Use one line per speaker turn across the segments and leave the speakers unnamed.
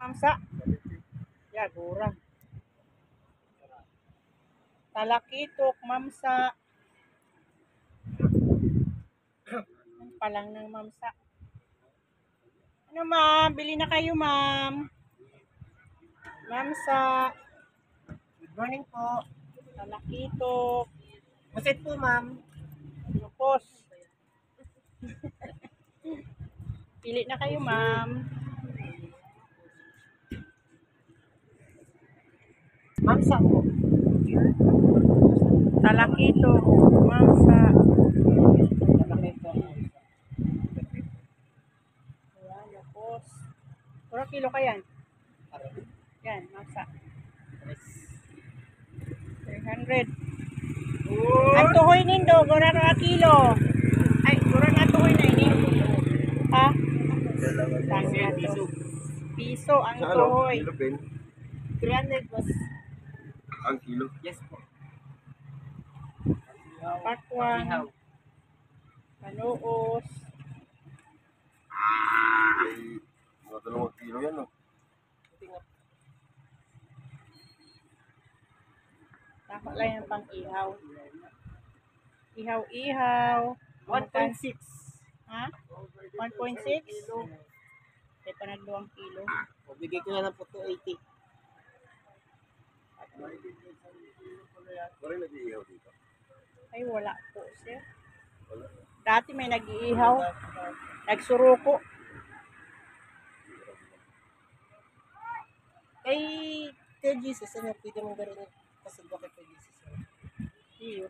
mamsa. Ya, gurang. Talakitok, mamsa. Yan pa lang ng mamsa. Ano ma'am? Bili na kayo ma'am. Mamsa.
Good morning po.
Talakitok.
Masit po, ma'am.
Lupos. Pili na kayo ma'am.
Mamsa po.
Talakitok, mamsa. Ayan, lupos. Puro kilo ka yan. Yan, mamsa. 300. Ang tuhoy nindo, gura na kilo. Ay, gura na tuhoy na ini. Ha? Piso ang tuhoy.
300 was
Ang kilo.
yes po.
Pakwan. Panuos.
Ay, mga 2 kilo yan, no?
Tama lang yung pang-ihaw. Ihaw-ihaw.
1.6.
Ha? 1.6? Ay, panag 2 kilo.
Bigay ko na lang po 280.
Parang nag-iihaw dito.
Ay, wala po, sir.
Wala.
Dati may nag-iihaw. Nagsuruko.
Kay Kay Jesus, ano, pwede mong gano'n kasagwa kay Jesus.
Iyo.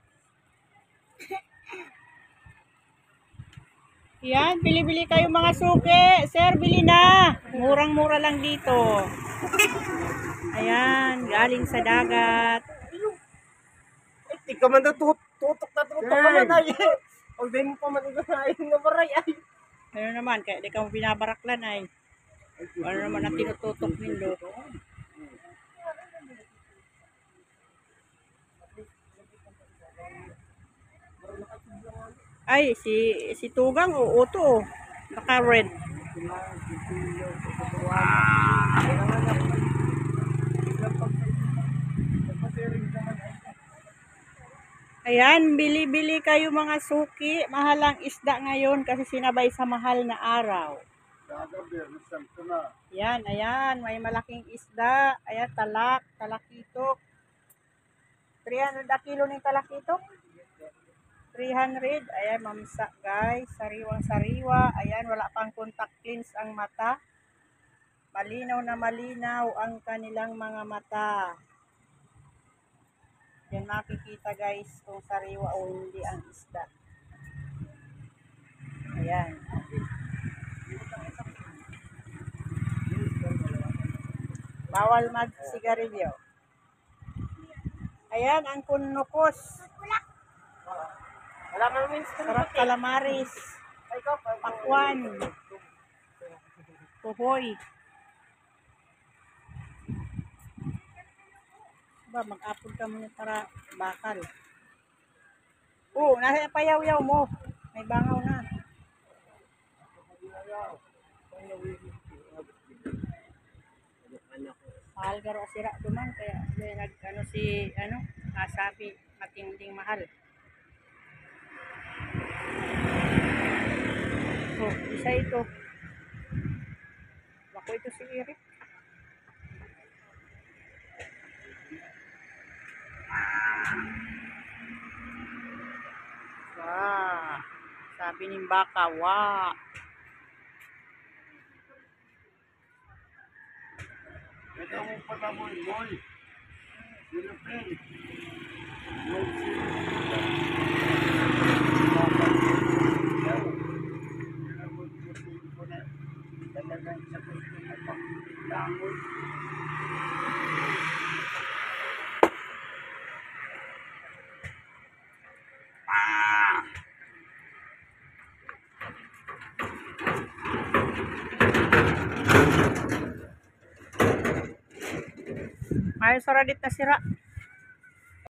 Yan, bili-bili kayo mga suki. Sir, bili na. Murang-mura lang dito. Ayan, galing sa dagat.
Ay, ikaw man daw tutok na tutok ka man ay. Huwag din mo pa matuturahin nga maray ay.
Ano naman, kaya di ka mo binabaraklan ay. Ano naman ang tinututok nindo. Ay, si Tugang o Uto. Naka-red. Ayan, bili-bili kayo mga suki. Mahal ang isda ngayon kasi sinabay sa mahal na araw. Ayan, ayan. May malaking isda. Ayan, talakitok. 300 a kilo ng talakitok. 300. Ayan, mamsa guys. Sariwang-sariwa. Ayan, wala pang contact lens ang mata. Malinaw na malinaw ang kanilang mga mata. Yan makikita guys kung sariwa o hindi ang isda. Ayan. Bawal mag-sigarilyo. Ayan ang kunukos.
Wala ka naman sa
Sarap calamaris. Pakwan. Puhoy. Ba, mag-apod ka muna para bakal. Oo, nasa payaw-yaw mo. May bangaw na. Mahal garo asira duman kaya nag si nasabi matinding mahal. Oh, isa ito. Bako ito si Eric. Wah, sabi ni baka, wah.
Ito mo pala mo, boy. Philippine.
Ayos sa radit na sira.